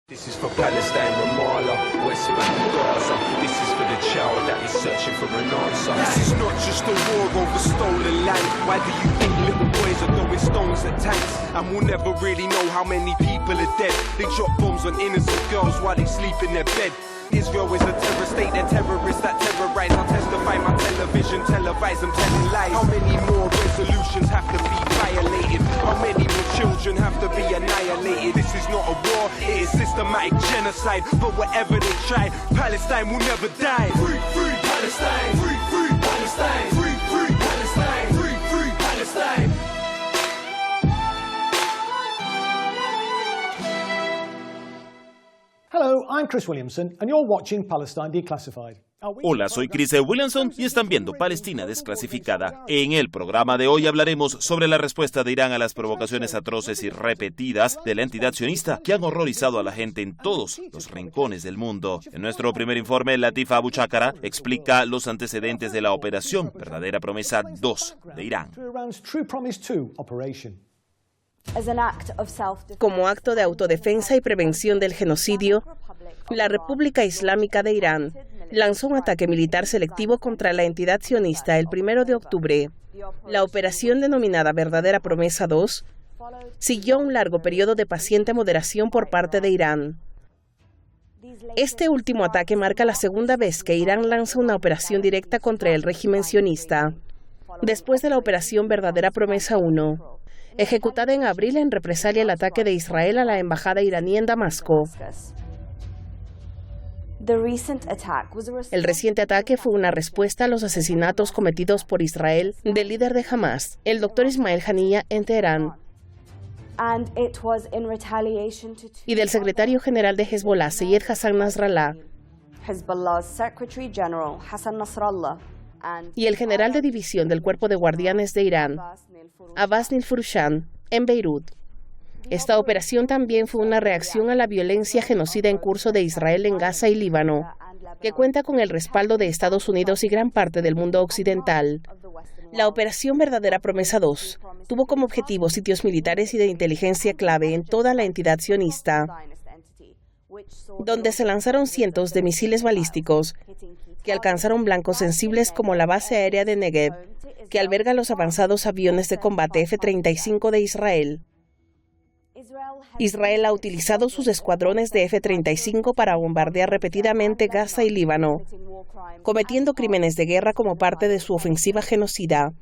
This is for Palestine, Ramallah, West Bank, Gaza. This is for the child that is searching for an answer. This is not just a war over stolen land. Why do you think little boys are throwing stones at tanks? And we'll never really know how many people are dead. They drop bombs on innocent girls while they sleep in their bed. Israel is a terror state, they're terrorists that terrorize. I'll testify my television, televise, I'm telling lies. How many more resolutions have to be violated? How many more children have to be annihilated? This is not a war, it is systematic genocide. But whatever they try, Palestine will never die. Free, free Palestine! Free, free Palestine! Free, free Palestine! Free, free Palestine! Hello, I'm Chris Williamson, and you're watching Palestine Declassified. Hola, soy Chris Williamson y están viendo Palestina Desclasificada. En el programa de hoy hablaremos sobre la respuesta de Irán a las provocaciones atroces y repetidas de la entidad sionista que han horrorizado a la gente en todos los rincones del mundo. En nuestro primer informe, Latifa Abu Chakara explica los antecedentes de la Operación Verdadera Promesa 2 de Irán. Como acto de autodefensa y prevención del genocidio, la República Islámica de Irán lanzó un ataque militar selectivo contra la entidad sionista el 1 de octubre. La operación denominada Verdadera Promesa 2 siguió un largo periodo de paciente moderación por parte de Irán. Este último ataque marca la segunda vez que Irán lanza una operación directa contra el régimen sionista, después de la operación Verdadera Promesa 1, ejecutada en abril en represalia al ataque de Israel a la embajada iraní en Damasco. El reciente ataque fue una respuesta a los asesinatos cometidos por Israel del líder de Hamas, el Dr. Ismail Haniyeh, en Teherán, y del secretario general de Hezbollah, Seyed Hassan Nasrallah, y el general de división del Cuerpo de Guardianes de Irán, Abbas Nilfushan, en Beirut. Esta operación también fue una reacción a la violencia genocida en curso de Israel en Gaza y Líbano, que cuenta con el respaldo de Estados Unidos y gran parte del mundo occidental. La Operación Verdadera Promesa 2 tuvo como objetivo sitios militares y de inteligencia clave en toda la entidad sionista, donde se lanzaron cientos de misiles balísticos que alcanzaron blancos sensibles como la base aérea de Negev, que alberga los avanzados aviones de combate F-35 de Israel. Israel ha utilizado sus escuadrones de F-35 para bombardear repetidamente Gaza y Líbano, cometiendo crímenes de guerra como parte de su ofensiva genocida.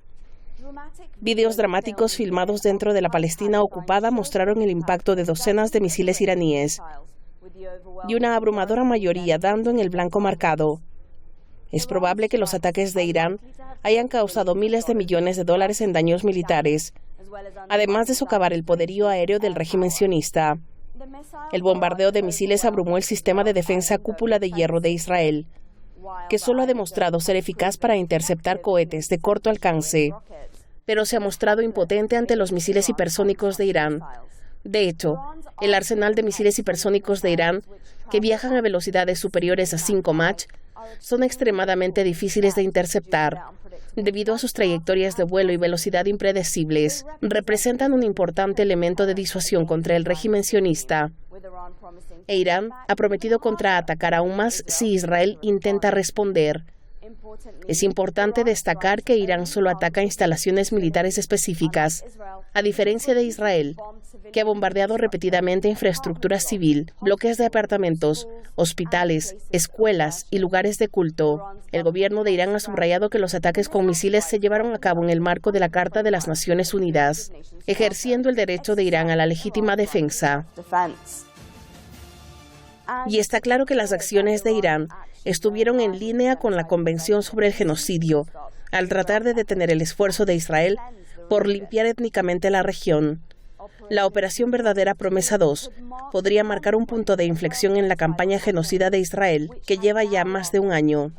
Videos dramáticos filmados dentro de la Palestina ocupada mostraron el impacto de docenas de misiles iraníes y una abrumadora mayoría dando en el blanco marcado. Es probable que los ataques de Irán hayan causado miles de millones de dólares en daños militares, además de socavar el poderío aéreo del régimen sionista. El bombardeo de misiles abrumó el sistema de defensa Cúpula de Hierro de Israel, que solo ha demostrado ser eficaz para interceptar cohetes de corto alcance, pero se ha mostrado impotente ante los misiles hipersónicos de Irán. De hecho, el arsenal de misiles hipersónicos de Irán, que viajan a velocidades superiores a 5 Mach, son extremadamente difíciles de interceptar. Debido a sus trayectorias de vuelo y velocidad impredecibles, representan un importante elemento de disuasión contra el régimen sionista. E Irán ha prometido contraatacar aún más si Israel intenta responder. Es importante destacar que Irán solo ataca instalaciones militares específicas, a diferencia de Israel, que ha bombardeado repetidamente infraestructura civil, bloques de apartamentos, hospitales, escuelas y lugares de culto. El gobierno de Irán ha subrayado que los ataques con misiles se llevaron a cabo en el marco de la Carta de las Naciones Unidas, ejerciendo el derecho de Irán a la legítima defensa. Y está claro que las acciones de Irán estuvieron en línea con la Convención sobre el Genocidio, al tratar de detener el esfuerzo de Israel por limpiar étnicamente la región. La Operación Verdadera Promesa 2 podría marcar un punto de inflexión en la campaña genocida de Israel, que lleva ya más de un año.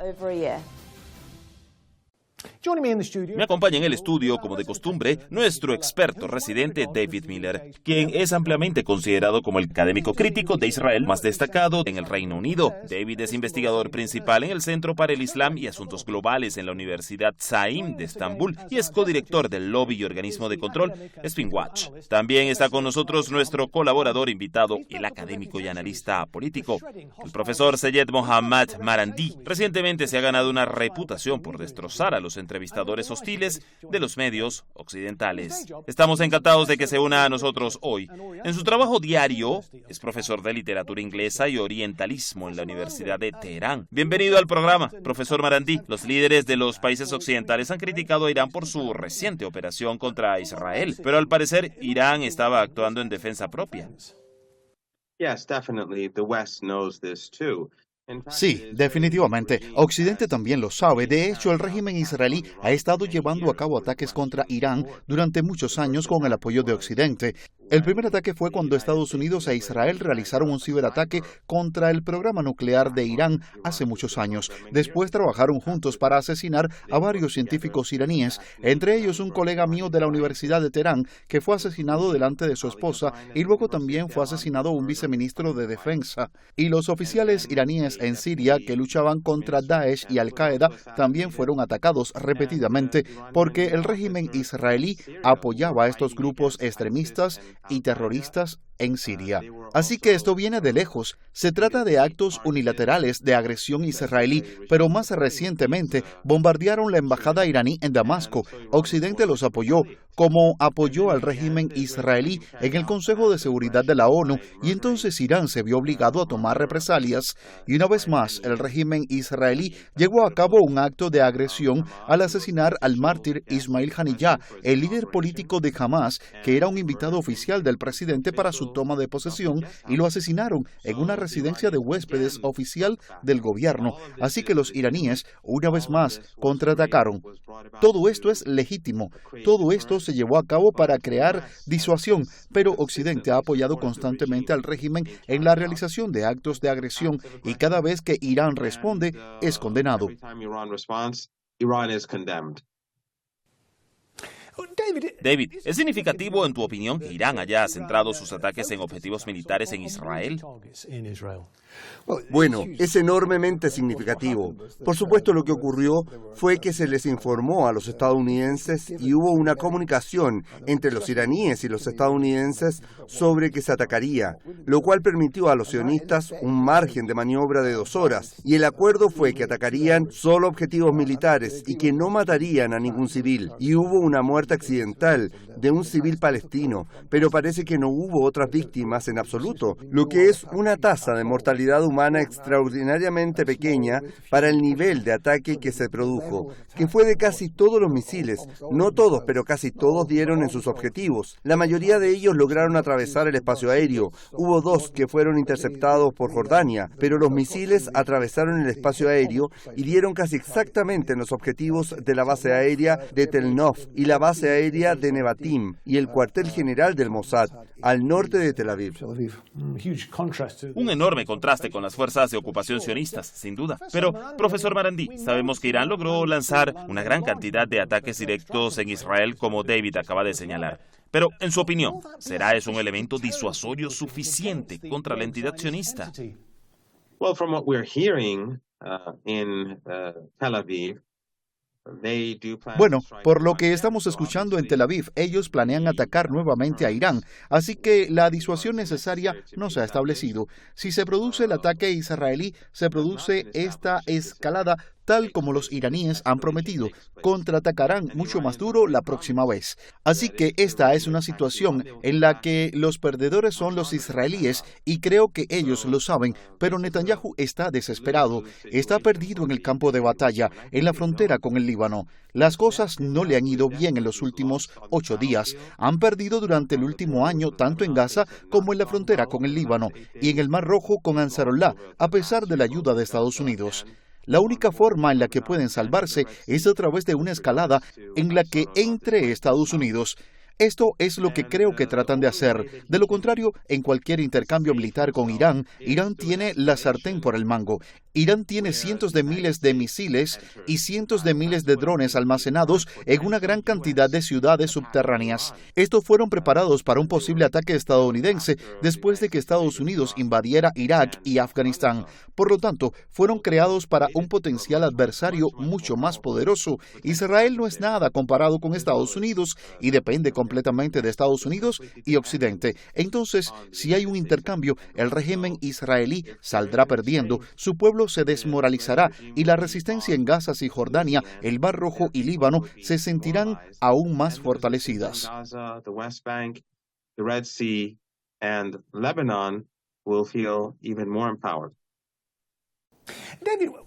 Joining me in the studio. Me acompaña en el estudio, como de costumbre, nuestro experto residente David Miller, quien es ampliamente considerado como el académico crítico de Israel más destacado en el Reino Unido. David es investigador principal en el Centro para el Islam y Asuntos Globales en la Universidad Zaim de Estambul y es codirector del lobby y organismo de control Spin Watch. También está con nosotros nuestro colaborador invitado, el académico y analista político, el profesor Seyed Mohammad Marandi. Recientemente se ha ganado una reputación por destrozar a los entrevistadores hostiles de los medios occidentales. Estamos encantados de que se una a nosotros hoy. En su trabajo diario, es profesor de literatura inglesa y orientalismo en la Universidad de Teherán. Bienvenido al programa, profesor Marandi. Los líderes de los países occidentales han criticado a Irán por su reciente operación contra Israel, pero al parecer Irán estaba actuando en defensa propia. Yes, definitely. The West knows this too. Sí, definitivamente. Occidente también lo sabe. De hecho, el régimen israelí ha estado llevando a cabo ataques contra Irán durante muchos años con el apoyo de Occidente. El primer ataque fue cuando Estados Unidos e Israel realizaron un ciberataque contra el programa nuclear de Irán hace muchos años. Después trabajaron juntos para asesinar a varios científicos iraníes, entre ellos un colega mío de la Universidad de Teherán, que fue asesinado delante de su esposa, y luego también fue asesinado un viceministro de Defensa. Y los oficiales iraníes en Siria que luchaban contra Daesh y Al-Qaeda también fueron atacados repetidamente porque el régimen israelí apoyaba a estos grupos extremistas y terroristas en Siria. Así que esto viene de lejos. Se trata de actos unilaterales de agresión israelí, pero más recientemente bombardearon la embajada iraní en Damasco. Occidente los apoyó, como apoyó al régimen israelí en el Consejo de Seguridad de la ONU, y entonces Irán se vio obligado a tomar represalias, y una vez más el régimen israelí llevó a cabo un acto de agresión al asesinar al mártir Ismail Haniyeh, el líder político de Hamas, que era un invitado oficial del presidente para su toma de posesión, y lo asesinaron en una residencia de huéspedes oficial del gobierno. Así que los iraníes, una vez más, contraatacaron. Todo esto es legítimo. Todo esto se llevó a cabo para crear disuasión, pero Occidente ha apoyado constantemente al régimen en la realización de actos de agresión y cada vez que Irán responde, es condenado. David, ¿es significativo en tu opinión que Irán haya centrado sus ataques en objetivos militares en Israel? Bueno, es enormemente significativo. Por supuesto, lo que ocurrió fue que se les informó a los estadounidenses y hubo una comunicación entre los iraníes y los estadounidenses sobre que se atacaría, lo cual permitió a los sionistas un margen de maniobra de 2 horas. Y el acuerdo fue que atacarían solo objetivos militares y que no matarían a ningún civil. Y hubo una muerte accidental de un civil palestino, pero parece que no hubo otras víctimas en absoluto, lo que es una tasa de mortalidad humana extraordinariamente pequeña para el nivel de ataque que se produjo, que fue de casi todos los misiles. No todos, pero casi todos dieron en sus objetivos. La mayoría de ellos lograron atravesar el espacio aéreo. Hubo 2 que fueron interceptados por Jordania, pero los misiles atravesaron el espacio aéreo y dieron casi exactamente en los objetivos de la base aérea de Tel Nof y la base aérea de Nevatim y el cuartel general del Mossad, al norte de Tel Aviv. Un enorme contraste con las fuerzas de ocupación sionistas, sin duda. Pero, profesor Marandi, sabemos que Irán logró lanzar una gran cantidad de ataques directos en Israel, como David acaba de señalar. Pero, en su opinión, ¿será eso un elemento disuasorio suficiente contra la entidad sionista? Well, from what we're hearing in Tel Aviv, Bueno, por lo que estamos escuchando en Tel Aviv, ellos planean atacar nuevamente a Irán, así que la disuasión necesaria no se ha establecido. Si se produce el ataque israelí, se produce esta escalada tal como los iraníes han prometido. Contraatacarán mucho más duro la próxima vez. Así que esta es una situación en la que los perdedores son los israelíes y creo que ellos lo saben, pero Netanyahu está desesperado. Está perdido en el campo de batalla, en la frontera con el Líbano. Las cosas no le han ido bien en los últimos 8 días. Han perdido durante el último año tanto en Gaza como en la frontera con el Líbano y en el Mar Rojo con Ansarullah, a pesar de la ayuda de Estados Unidos. La única forma en la que pueden salvarse es a través de una escalada en la que entre Estados Unidos. Esto es lo que creo que tratan de hacer. De lo contrario, en cualquier intercambio militar con Irán, Irán tiene la sartén por el mango. Irán tiene cientos de miles de misiles y cientos de miles de drones almacenados en una gran cantidad de ciudades subterráneas. Estos fueron preparados para un posible ataque estadounidense después de que Estados Unidos invadiera Irak y Afganistán. Por lo tanto, fueron creados para un potencial adversario mucho más poderoso. Israel no es nada comparado con Estados Unidos y depende completamente de Estados Unidos y Occidente. Entonces, si hay un intercambio, el régimen israelí saldrá perdiendo, su pueblo se desmoralizará y la resistencia en Gaza, Cisjordania, el Mar Rojo y Líbano se sentirán aún más fortalecidas.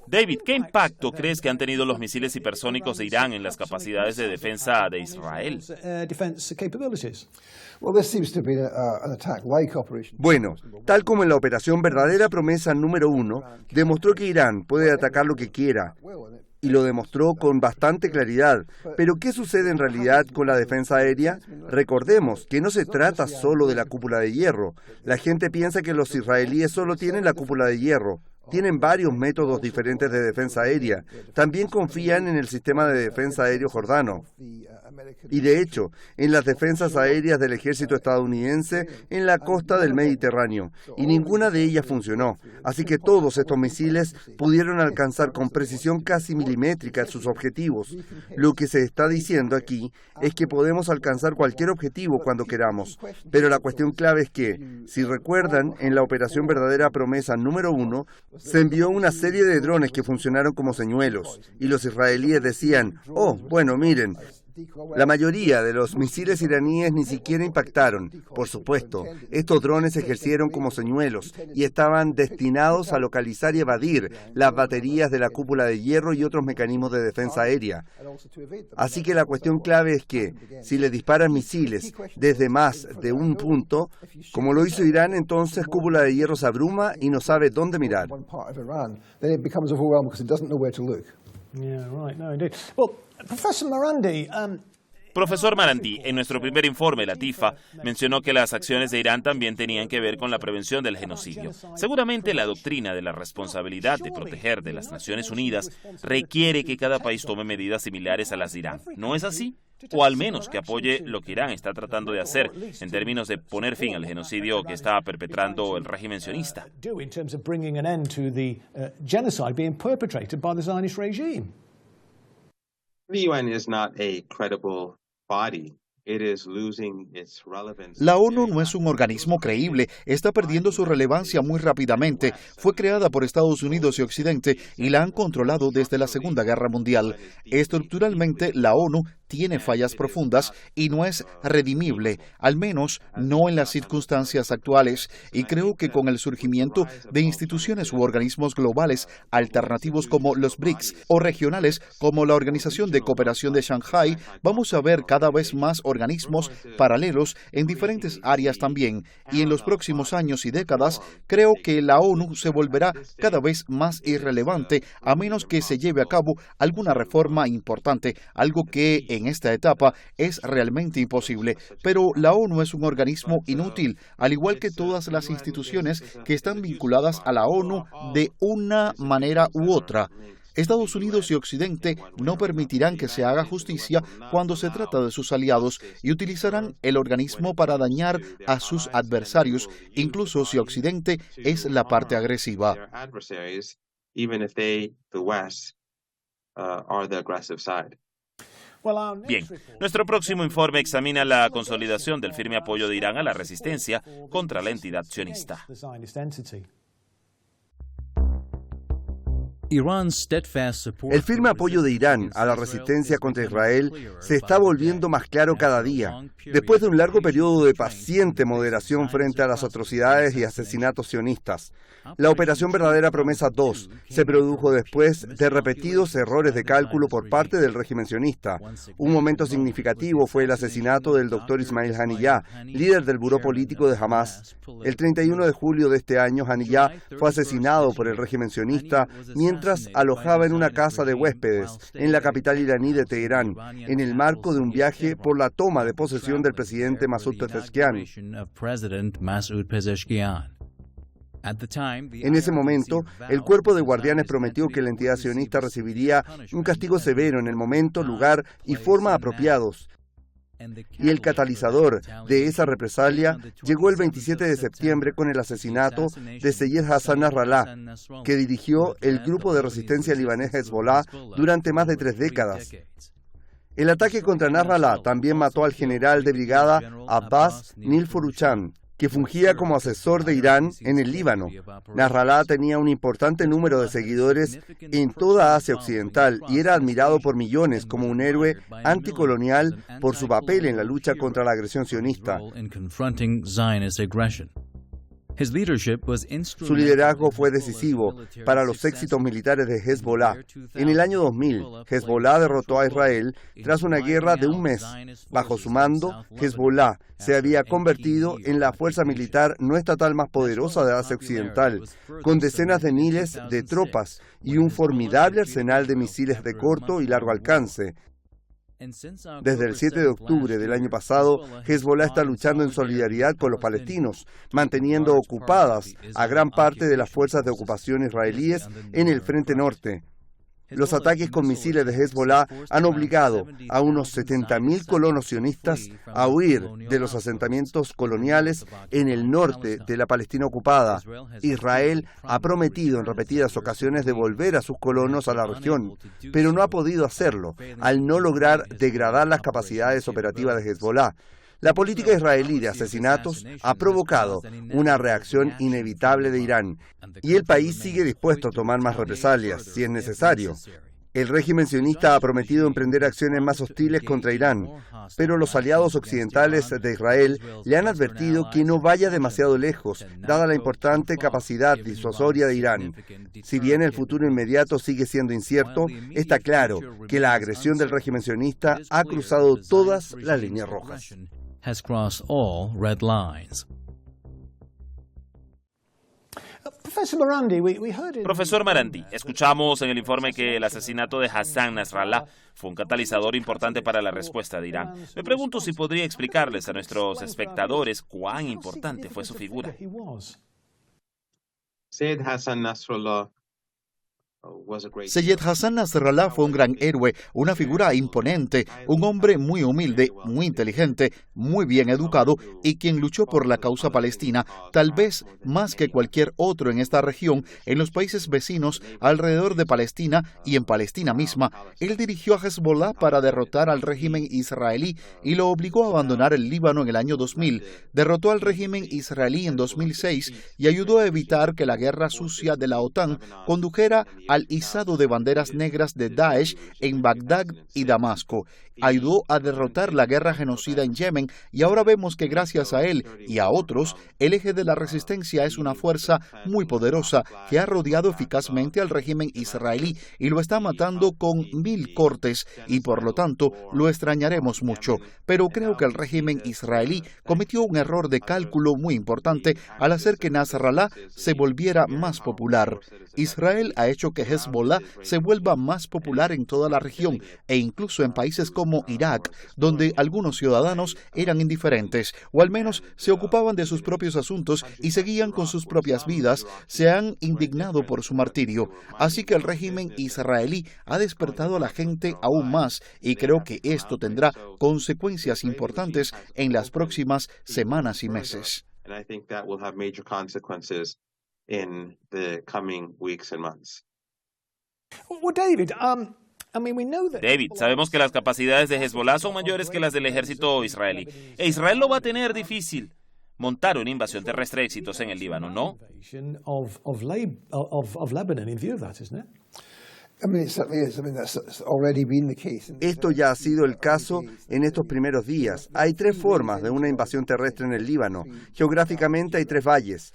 David, ¿qué impacto crees que han tenido los misiles hipersónicos de Irán en las capacidades de defensa de Israel? Bueno, tal como en la operación Verdadera Promesa número 1, demostró que Irán puede atacar lo que quiera. Y lo demostró con bastante claridad. Pero ¿qué sucede en realidad con la defensa aérea? Recordemos que no se trata solo de la cúpula de hierro. La gente piensa que los israelíes solo tienen la cúpula de hierro. Tienen varios métodos diferentes de defensa aérea. También confían en el sistema de defensa aéreo jordano. Y de hecho, en las defensas aéreas del ejército estadounidense en la costa del Mediterráneo. Y ninguna de ellas funcionó. Así que todos estos misiles pudieron alcanzar con precisión casi milimétrica sus objetivos. Lo que se está diciendo aquí es que podemos alcanzar cualquier objetivo cuando queramos. Pero la cuestión clave es que, si recuerdan, en la operación Verdadera Promesa número 1, se envió una serie de drones que funcionaron como señuelos. Y los israelíes decían, oh, bueno, miren, la mayoría de los misiles iraníes ni siquiera impactaron. Por supuesto, estos drones ejercieron como señuelos y estaban destinados a localizar y evadir las baterías de la cúpula de hierro y otros mecanismos de defensa aérea. Así que la cuestión clave es que, si le disparan misiles desde más de un punto, como lo hizo Irán, entonces cúpula de hierro se abruma y no sabe dónde mirar. Profesor Marandi, en nuestro primer informe, Latifa mencionó que las acciones de Irán también tenían que ver con la prevención del genocidio. Seguramente la doctrina de la responsabilidad de proteger de las Naciones Unidas requiere que cada país tome medidas similares a las de Irán. ¿No es así? O al menos que apoye lo que Irán está tratando de hacer en términos de poner fin al genocidio que está perpetrando el régimen sionista. The UN is not a credible body. It is losing its relevance. La ONU no es un organismo creíble, está perdiendo su relevancia muy rápidamente. Fue creada por Estados Unidos y Occidente y la han controlado desde la Segunda Guerra Mundial. Estructuralmente, la ONU tiene fallas profundas y no es redimible, al menos no en las circunstancias actuales. Y creo que con el surgimiento de instituciones u organismos globales alternativos como los BRICS o regionales como la Organización de Cooperación de Shanghái, vamos a ver cada vez más organismos paralelos en diferentes áreas también. Y en los próximos años y décadas, creo que la ONU se volverá cada vez más irrelevante a menos que se lleve a cabo alguna reforma importante, algo que en esta etapa es realmente imposible. Pero la ONU es un organismo inútil, al igual que todas las instituciones que están vinculadas a la ONU de una manera u otra. Estados Unidos y Occidente no permitirán que se haga justicia cuando se trata de sus aliados y utilizarán el organismo para dañar a sus adversarios, incluso si Occidente es la parte agresiva. Bien, nuestro próximo informe examina la consolidación del firme apoyo de Irán a la resistencia contra la entidad sionista. El firme apoyo de Irán a la resistencia contra Israel se está volviendo más claro cada día, después de un largo periodo de paciente moderación frente a las atrocidades y asesinatos sionistas. La Operación Verdadera Promesa 2 se produjo después de repetidos errores de cálculo por parte del régimen sionista. Un momento significativo fue el asesinato del doctor Ismail Haniyeh, líder del buró político de Hamas. El 31 de julio de este año, Haniyeh fue asesinado por el régimen sionista mientras mientras alojaba en una casa de huéspedes en la capital iraní de Teherán, en el marco de un viaje por la toma de posesión del presidente Masoud Pezeshkian. En ese momento, el cuerpo de guardianes prometió que la entidad sionista recibiría un castigo severo en el momento, lugar y forma apropiados. Y el catalizador de esa represalia llegó el 27 de septiembre con el asesinato de Seyed Hassan Nasrallah, que dirigió el grupo de resistencia libanés Hezbollah durante más de 3 décadas. El ataque contra Nasrallah también mató al general de brigada Abbas Nilforuchan, que fungía como asesor de Irán en el Líbano. Nasrallah tenía un importante número de seguidores en toda Asia Occidental y era admirado por millones como un héroe anticolonial por su papel en la lucha contra la agresión sionista. Su liderazgo fue decisivo para los éxitos militares de Hezbollah. En el año 2000, Hezbollah derrotó a Israel tras una guerra de un mes. Bajo su mando, Hezbollah se había convertido en la fuerza militar no estatal más poderosa de Asia Occidental, con decenas de miles de tropas y un formidable arsenal de misiles de corto y largo alcance. Desde el 7 de octubre del año pasado, Hezbollah está luchando en solidaridad con los palestinos, manteniendo ocupadas a gran parte de las fuerzas de ocupación israelíes en el frente norte. Los ataques con misiles de Hezbollah han obligado a unos 70.000 colonos sionistas a huir de los asentamientos coloniales en el norte de la Palestina ocupada. Israel ha prometido en repetidas ocasiones devolver a sus colonos a la región, pero no ha podido hacerlo al no lograr degradar las capacidades operativas de Hezbollah. La política israelí de asesinatos ha provocado una reacción inevitable de Irán, y el país sigue dispuesto a tomar más represalias, si es necesario. El régimen sionista ha prometido emprender acciones más hostiles contra Irán, pero los aliados occidentales de Israel le han advertido que no vaya demasiado lejos, dada la importante capacidad disuasoria de Irán. Si bien el futuro inmediato sigue siendo incierto, está claro que la agresión del régimen sionista ha cruzado todas las líneas rojas. Profesor Marandi, escuchamos en el informe que el asesinato de Hassan Nasrallah fue un catalizador importante para la respuesta de Irán. Me pregunto si podría explicarles a nuestros espectadores cuán importante fue su figura. Seyed Hassan Nasrallah fue un gran héroe, una figura imponente, un hombre muy humilde, muy inteligente, muy bien educado y quien luchó por la causa palestina, tal vez más que cualquier otro en esta región, en los países vecinos alrededor de Palestina y en Palestina misma. Él dirigió a Hezbollah para derrotar al régimen israelí y lo obligó a abandonar el Líbano en el año 2000. Derrotó al régimen israelí en 2006 y ayudó a evitar que la guerra sucia de la OTAN condujera al izado de banderas negras de Daesh en Bagdad y Damasco. Ayudó a derrotar la guerra genocida en Yemen y ahora vemos que gracias a él y a otros, el eje de la resistencia es una fuerza muy poderosa que ha rodeado eficazmente al régimen israelí y lo está matando con 1000 cortes y por lo tanto lo extrañaremos mucho. Pero creo que el régimen israelí cometió un error de cálculo muy importante al hacer que Nasrallah se volviera más popular. Israel ha hecho que Hezbollah se vuelva más popular en toda la región e incluso en países como Irak, donde algunos ciudadanos eran indiferentes o al menos se ocupaban de sus propios asuntos y seguían con sus propias vidas, se han indignado por su martirio. Así que el régimen israelí ha despertado a la gente aún más y creo que esto tendrá consecuencias importantes en las próximas semanas y meses. in the coming weeks and months. Well, David, David, sabemos que las capacidades de Hezbollah son mayores que las del ejército israelí. E Israel lo va a tener difícil. Montar una invasión terrestre exitosa en el Líbano, ¿no? Esto ya ha sido el caso en estos primeros días. Hay tres formas de una invasión terrestre en el Líbano. Geográficamente hay tres valles.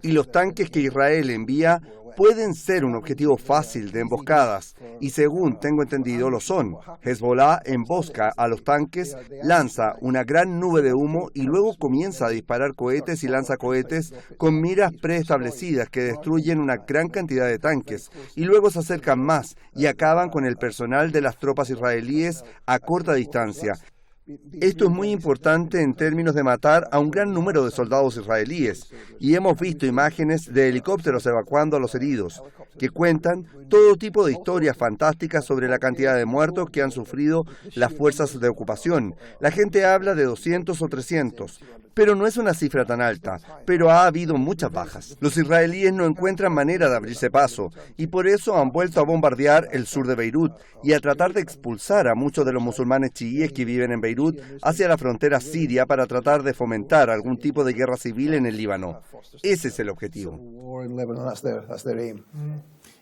Y los tanques que Israel envía pueden ser un objetivo fácil de emboscadas, y según tengo entendido lo son. Hezbollah embosca a los tanques, lanza una gran nube de humo y luego comienza a disparar cohetes y lanzacohetes con miras preestablecidas que destruyen una gran cantidad de tanques, y luego se acercan más y acaban con el personal de las tropas israelíes a corta distancia. Esto es muy importante en términos de matar a un gran número de soldados israelíes, y hemos visto imágenes de helicópteros evacuando a los heridos, que cuentan todo tipo de historias fantásticas sobre la cantidad de muertos que han sufrido las fuerzas de ocupación. La gente habla de 200 o 300, pero no es una cifra tan alta, pero ha habido muchas bajas. Los israelíes no encuentran manera de abrirse paso, y por eso han vuelto a bombardear el sur de Beirut y a tratar de expulsar a muchos de los musulmanes chiíes que viven en Beirut hacia la frontera siria para tratar de fomentar algún tipo de guerra civil en el Líbano. Ese es el objetivo.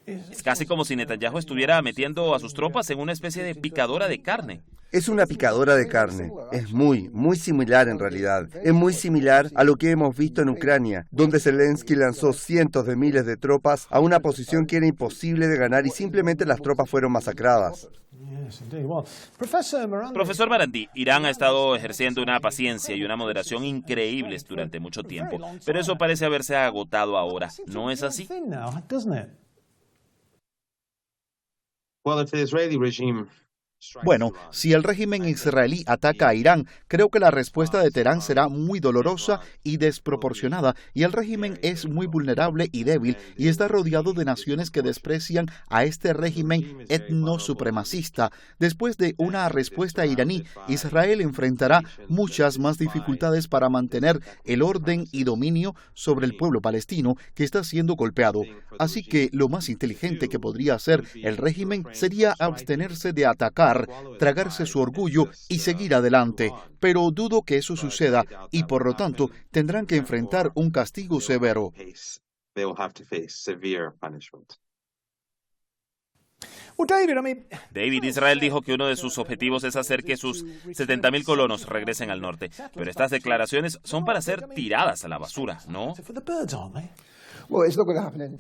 Es casi como si Netanyahu estuviera metiendo a sus tropas en una especie de picadora de carne. Es una picadora de carne. Es muy similar en realidad. Es muy similar a lo que hemos visto en Ucrania, donde Zelensky lanzó cientos de miles de tropas a una posición que era imposible de ganar y simplemente las tropas fueron masacradas. Profesor Marandi, Irán ha estado ejerciendo una paciencia y una moderación increíbles durante mucho tiempo, pero eso parece haberse agotado ahora. ¿No es así? Well, if the Israeli regime Bueno, si el régimen israelí ataca a Irán, creo que la respuesta de Teherán será muy dolorosa y desproporcionada, y el régimen es muy vulnerable y débil, y está rodeado de naciones que desprecian a este régimen etnosupremacista. Después de una respuesta iraní, Israel enfrentará muchas más dificultades para mantener el orden y dominio sobre el pueblo palestino que está siendo golpeado. Así que lo más inteligente que podría hacer el régimen sería abstenerse de atacar, tragarse su orgullo y seguir adelante, pero dudo que eso suceda y por lo tanto tendrán que enfrentar un castigo severo. David, Israel dijo que uno de sus objetivos es hacer que sus 70.000 colonos regresen al norte, pero estas declaraciones son para ser tiradas a la basura, ¿no?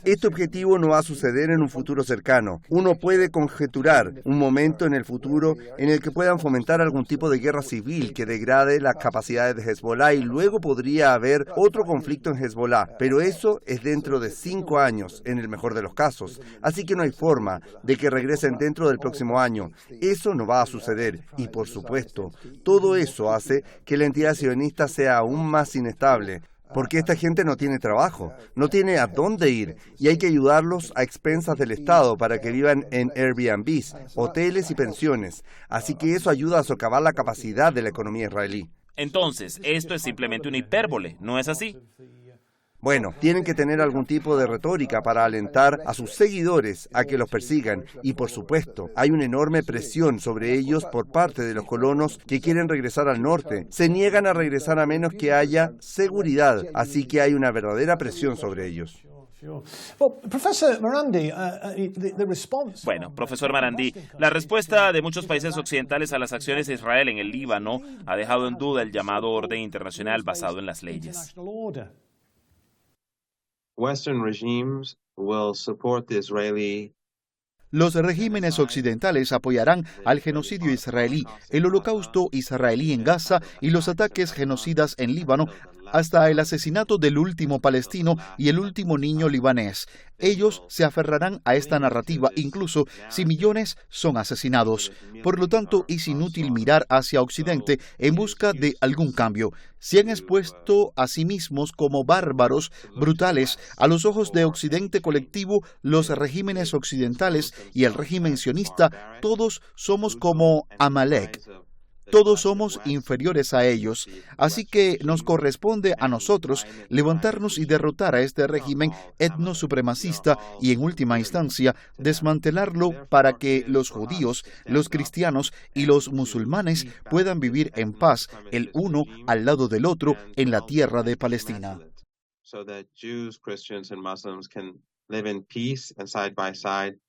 Este objetivo no va a suceder en un futuro cercano. Uno puede conjeturar un momento en el futuro en el que puedan fomentar algún tipo de guerra civil que degrade las capacidades de Hezbollah y luego podría haber otro conflicto en Hezbollah, pero eso es dentro de 5 años, en el mejor de los casos. Así que no hay forma de que regresen dentro del próximo año. Eso no va a suceder y, por supuesto, todo eso hace que la entidad sionista sea aún más inestable. Porque esta gente no tiene trabajo, no tiene a dónde ir, y hay que ayudarlos a expensas del Estado para que vivan en Airbnbs, hoteles y pensiones. Así que eso ayuda a socavar la capacidad de la economía israelí. Entonces, esto es simplemente una hipérbole, ¿no es así? Bueno, tienen que tener algún tipo de retórica para alentar a sus seguidores a que los persigan. Y por supuesto, hay una enorme presión sobre ellos por parte de los colonos que quieren regresar al norte. Se niegan a regresar a menos que haya seguridad, así que hay una verdadera presión sobre ellos. Bueno, profesor Marandi, la respuesta de muchos países occidentales a las acciones de Israel en el Líbano ha dejado en duda el llamado orden internacional basado en las leyes. Western regimes will support the Israeli. Los regímenes occidentales apoyarán al genocidio israelí, el holocausto israelí en Gaza y los ataques genocidas en Líbano, hasta el asesinato del último palestino y el último niño libanés. Ellos se aferrarán a esta narrativa, incluso si millones son asesinados. Por lo tanto, es inútil mirar hacia Occidente en busca de algún cambio. Se han expuesto a sí mismos como bárbaros, brutales. A los ojos de Occidente colectivo, los regímenes occidentales y el régimen sionista, todos somos como Amalek. Todos somos inferiores a ellos, así que nos corresponde a nosotros levantarnos y derrotar a este régimen etnosupremacista y, en última instancia, desmantelarlo para que los judíos, los cristianos y los musulmanes puedan vivir en paz, el uno al lado del otro, en la tierra de Palestina. So that Jews, Christians, and Muslims can live in peace and side by side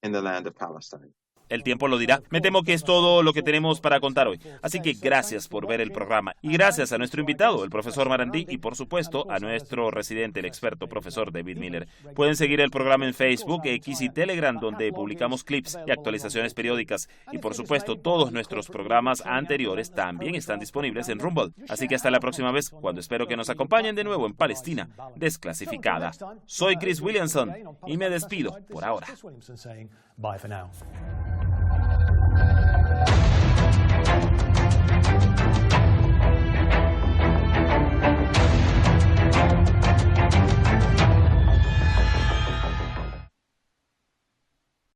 in the land of Palestine. El tiempo lo dirá. Me temo que es todo lo que tenemos para contar hoy. Así que gracias por ver el programa. Y gracias a nuestro invitado, el profesor Marandí, y por supuesto a nuestro residente, el experto profesor David Miller. Pueden seguir el programa en Facebook, X y Telegram, donde publicamos clips y actualizaciones periódicas. Y por supuesto, todos nuestros programas anteriores también están disponibles en Rumble. Así que hasta la próxima vez, cuando espero que nos acompañen de nuevo en Palestina Desclasificada. Soy Chris Williamson y me despido por ahora. Bye for now.